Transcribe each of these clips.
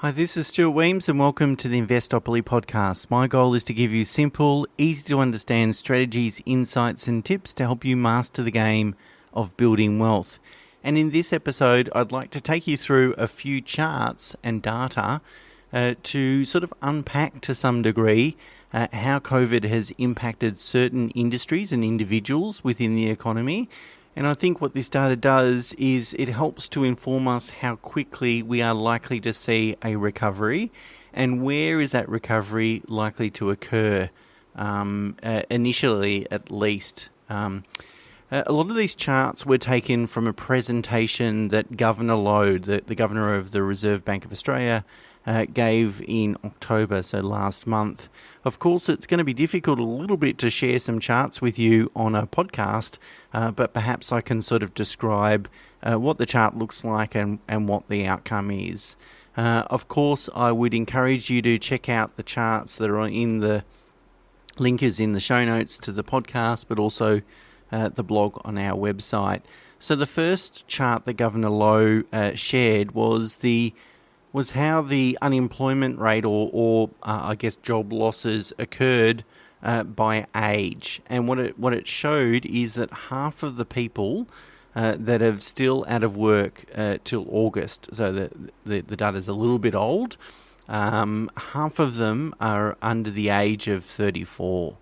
Hi, this is Stuart Weems and welcome to the Investopoly podcast. My goal is to give you simple, easy to understand strategies, insights and tips to help you master the game of building wealth. And in this episode, I'd like to take you through a few charts and data to sort of unpack to some degree how COVID has impacted certain industries and individuals within the economy. And I think what this data does is it helps to inform us how quickly we are likely to see a recovery and where is that recovery likely to occur, initially at least. A lot of these charts were taken from a presentation that Governor Lowe, the Governor of the Reserve Bank of Australia, gave in October, so last month. Of course, it's going to be difficult a little bit to share some charts with you on a podcast, but perhaps I can sort of describe what the chart looks like and what the outcome is. Of course, I would encourage you to check out the charts that are in the link is in the show notes to the podcast, but also the blog on our website. So the first chart that Governor Lowe shared was how the unemployment rate or I guess job losses occurred by age. And what it showed is that half of the people that are still out of work till August, so the data is a little bit old, half of them are under the age of 34.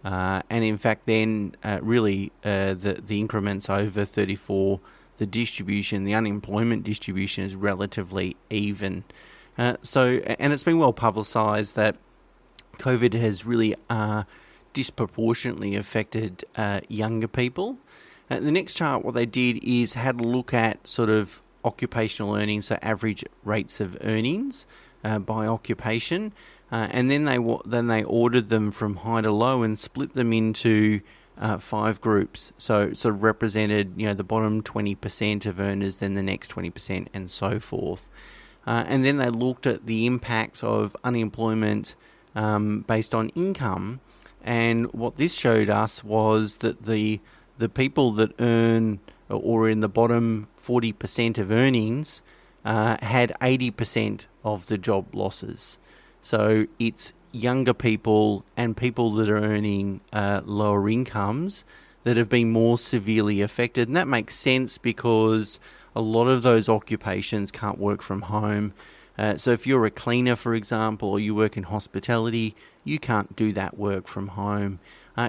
And in fact then really the increments over 34, the distribution, the unemployment distribution is relatively even. And it's been well publicised that COVID has really disproportionately affected younger people. The next chart, what they did is had a look at sort of occupational earnings, so average rates of earnings by occupation, and then they ordered them from high to low and split them into 5 groups, so sort of represented, the bottom 20% of earners, then the next 20%, and so forth. And then they looked at the impacts of unemployment based on income, and what this showed us was that the people that earn or in the bottom 40% of earnings had 80% of the job losses. So it's younger people and people that are earning lower incomes that have been more severely affected. And that makes sense because a lot of those occupations can't work from home. So if you're a cleaner, for example, or you work in hospitality, you can't do that work from home.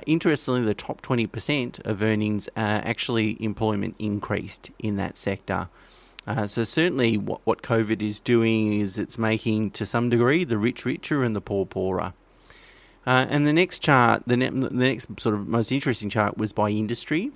Interestingly, the top 20% of earnings, actually employment increased in that sector. So certainly what COVID is doing is it's making, to some degree, the rich richer and the poor poorer. And the next chart, the next sort of most interesting chart was by industry.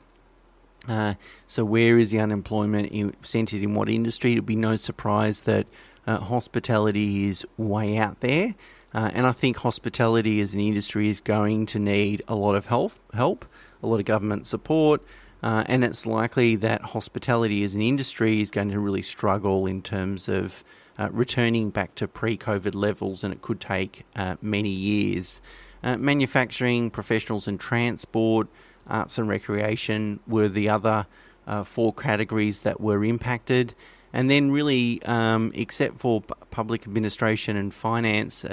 So where is the unemployment centred in what industry? It'll be no surprise that hospitality is way out there. And I think hospitality as an industry is going to need a lot of help, a lot of government support. And it's likely that hospitality as an industry is going to really struggle in terms of returning back to pre-COVID levels, and it could take many years. Manufacturing, professionals and transport, arts and recreation were the other 4 categories that were impacted. And then really, except for public administration and finance,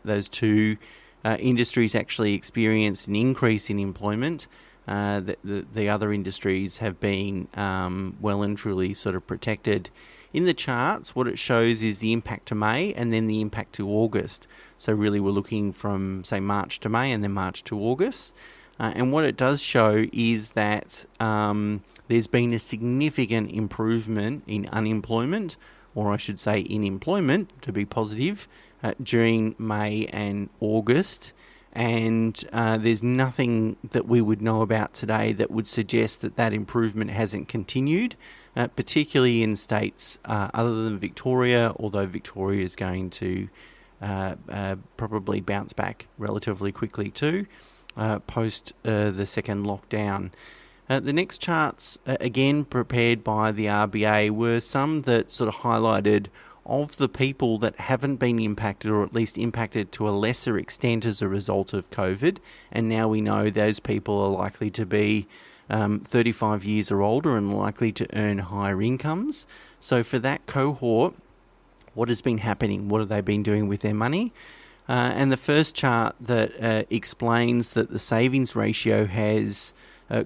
those 2 industries actually experienced an increase in employment. The other industries have been well and truly sort of protected. In the charts, what it shows is the impact to May and then the impact to August. So really we're looking from, say, March to May and then March to August. And what it does show is that there's been a significant improvement in unemployment, or I should say in employment, to be positive, during May and August. And there's nothing that we would know about today that would suggest that improvement hasn't continued, particularly in states other than Victoria, although Victoria is going to probably bounce back relatively quickly too, post the second lockdown. The next charts, again prepared by the RBA, were some that sort of highlighted of the people that haven't been impacted, or at least impacted to a lesser extent as a result of COVID, and now we know those people are likely to be 35 years or older and likely to earn higher incomes. So for that cohort, what has been happening, what have they been doing with their money. And the first chart that explains that the savings ratio has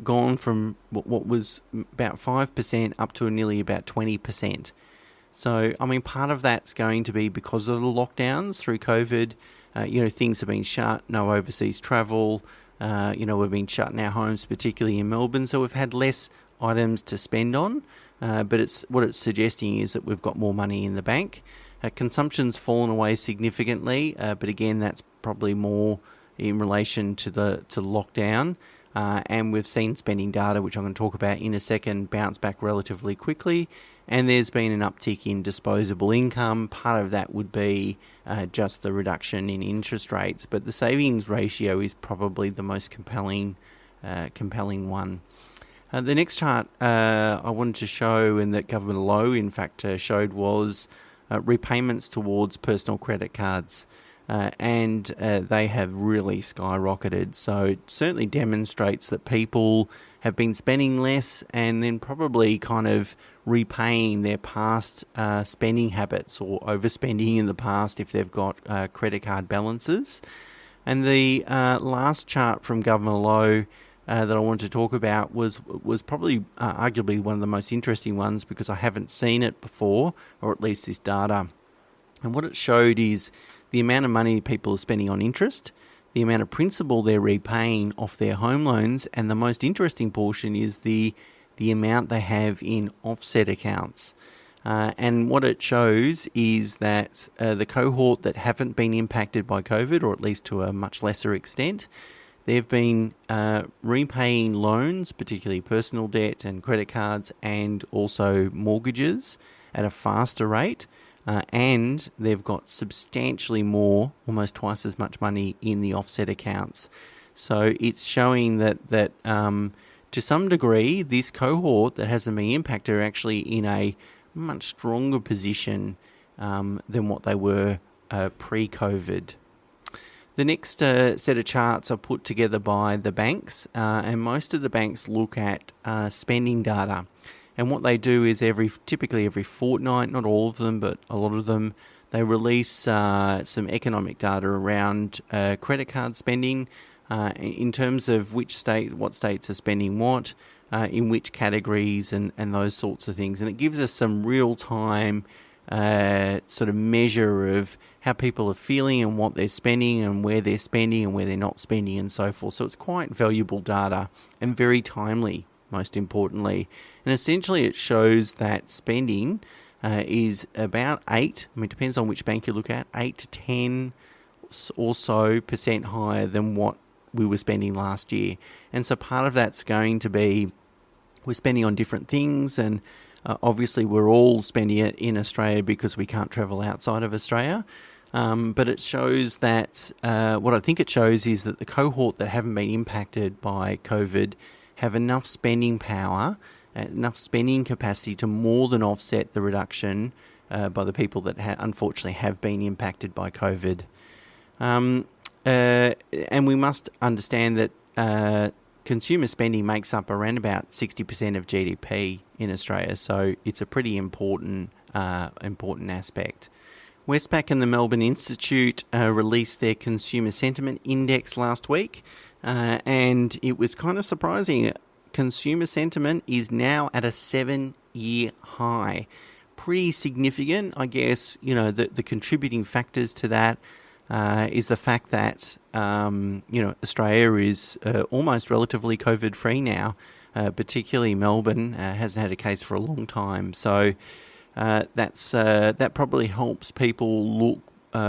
gone from what was about 5% up to nearly about 20%. So, I mean, part of that's going to be because of the lockdowns through COVID. Things have been shut, no overseas travel. We've been shut in our homes, particularly in Melbourne, so we've had less items to spend on. But what it's suggesting is that we've got more money in the bank. Consumption's fallen away significantly, but again, that's probably more in relation to lockdown. And we've seen spending data, which I'm going to talk about in a second, bounce back relatively quickly. And there's been an uptick in disposable income. Part of that would be just the reduction in interest rates, but the savings ratio is probably the most compelling one. The next chart I wanted to show, and that Government Low in fact showed, was repayments towards personal credit cards. And they have really skyrocketed. So it certainly demonstrates that people have been spending less and then probably kind of repaying their past spending habits or overspending in the past if they've got credit card balances. And the last chart from Government Low that I wanted to talk about was probably arguably one of the most interesting ones, because I haven't seen it before, or at least this data. And what it showed is the amount of money people are spending on interest, the amount of principal they're repaying off their home loans, and the most interesting portion is the amount they have in offset accounts. And what it shows is that the cohort that haven't been impacted by COVID, or at least to a much lesser extent, they've been repaying loans, particularly personal debt and credit cards, and also mortgages at a faster rate. And they've got substantially more, almost twice as much money in the offset accounts. So it's showing that to some degree, this cohort that hasn't been impacted are actually in a much stronger position than what they were pre-COVID. The next set of charts are put together by the banks, and most of the banks look at spending data. And what they do is typically every fortnight, not all of them, but a lot of them, they release some economic data around credit card spending in terms of what states are spending what, in which categories, and those sorts of things. And it gives us some real-time sort of measure of how people are feeling and what they're spending and where they're not spending and so forth. So it's quite valuable data and very timely, most importantly. And essentially it shows that spending is about 8, I mean, it depends on which bank you look at, 8 to 10 or so % higher than what we were spending last year. And so part of that's going to be we're spending on different things, and obviously we're all spending it in Australia because we can't travel outside of Australia. But it shows that what I think it shows is that the cohort that haven't been impacted by COVID have enough spending power, enough spending capacity to more than offset the reduction by the people that unfortunately have been impacted by COVID. And we must understand that consumer spending makes up around about 60% of GDP in Australia, so it's a pretty important aspect. Westpac and the Melbourne Institute released their Consumer Sentiment Index last week, and it was kind of surprising. Consumer sentiment is now at a 7-year high. Pretty significant, I guess. The contributing factors to that is the fact that Australia is almost relatively COVID-free now. Particularly Melbourne hasn't had a case for a long time. So that probably helps people look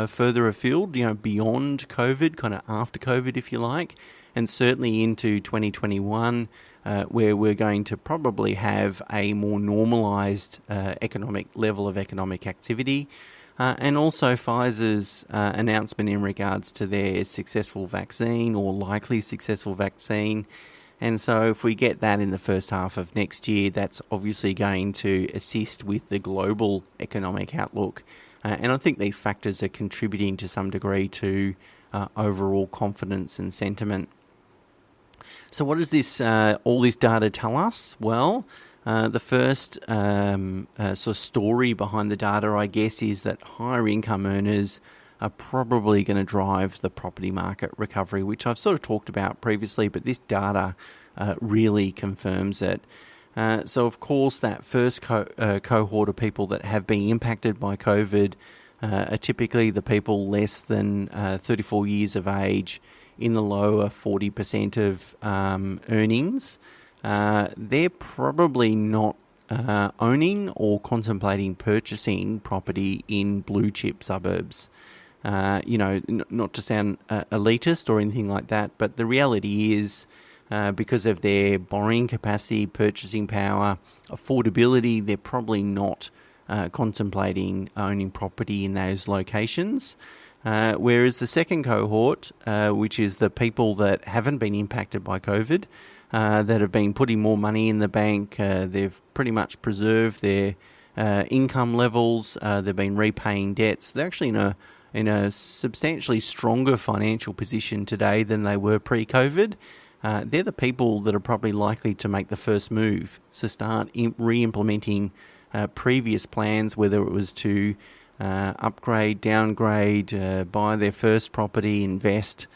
further afield, beyond COVID, kind of after COVID, if you like, and certainly into 2021, where we're going to probably have a more normalised economic level of economic activity. And also Pfizer's announcement in regards to their successful vaccine or likely successful vaccine. And so if we get that in the first half of next year, that's obviously going to assist with the global economic outlook. And I think these factors are contributing to some degree to overall confidence and sentiment. So what does all this data tell us? Well, The first sort of story behind the data, I guess, is that higher income earners are probably going to drive the property market recovery, which I've sort of talked about previously, but this data really confirms it. So, of course, that first cohort of people that have been impacted by COVID are typically the people less than 34 years of age in the lower 40% of earnings. They're probably not owning or contemplating purchasing property in blue chip suburbs. Not to sound elitist or anything like that, but the reality is because of their borrowing capacity, purchasing power, affordability, they're probably not contemplating owning property in those locations. Whereas the second cohort, which is the people that haven't been impacted by COVID, that have been putting more money in the bank, they've pretty much preserved their income levels, they've been repaying debts, they're actually in a substantially stronger financial position today than they were pre-COVID. They're the people that are probably likely to make the first move, to start re-implementing previous plans, whether it was to upgrade, downgrade, buy their first property, invest,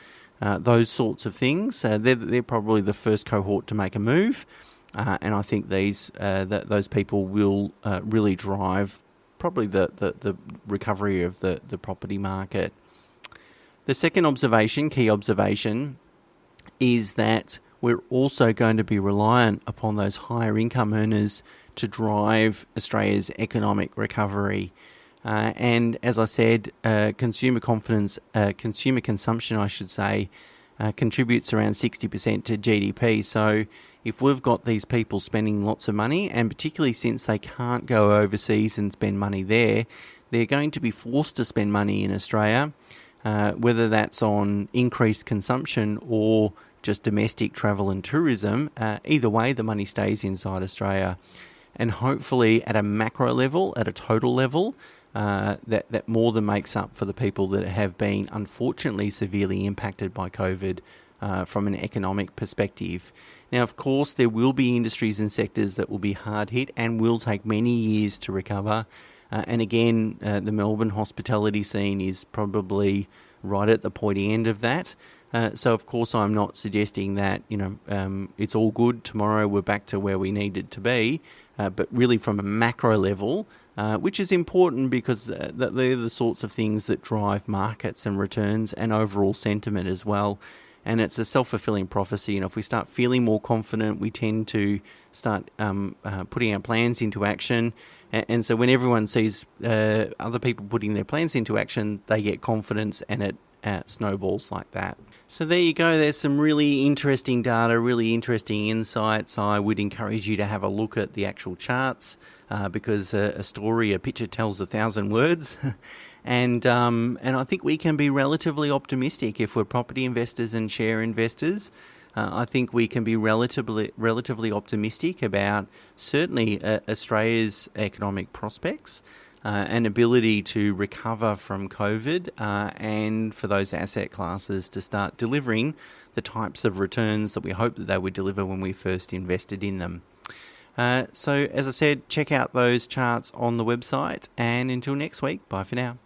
those sorts of things. They're probably the first cohort to make a move, and I think those people will really drive probably the recovery of the property market. The second key observation, is that we're also going to be reliant upon those higher income earners to drive Australia's economic recovery. And as I said, consumer consumption, I should say, contributes around 60% to GDP. So if we've got these people spending lots of money, and particularly since they can't go overseas and spend money there, they're going to be forced to spend money in Australia, whether that's on increased consumption or just domestic travel and tourism. Either way, the money stays inside Australia. And hopefully at a macro level, at a total level, that more than makes up for the people that have been unfortunately severely impacted by COVID from an economic perspective. Now, of course, there will be industries and sectors that will be hard hit and will take many years to recover. And again, the Melbourne hospitality scene is probably right at the pointy end of that. So, of course, I'm not suggesting that, it's all good. Tomorrow we're back to where we needed to be. But really from a macro level, which is important because they're the sorts of things that drive markets and returns and overall sentiment as well. And it's a self-fulfilling prophecy. If we start feeling more confident, we tend to start putting our plans into action. And so when everyone sees other people putting their plans into action, they get confidence and it snowballs like that. So there you go. There's some really interesting data, really interesting insights. I would encourage you to have a look at the actual charts because a picture tells 1,000 words. And I think we can be relatively optimistic if we're property investors and share investors. I think we can be relatively optimistic about certainly Australia's economic prospects and ability to recover from COVID and for those asset classes to start delivering the types of returns that we hoped that they would deliver when we first invested in them. So, as I said, check out those charts on the website, and until next week, bye for now.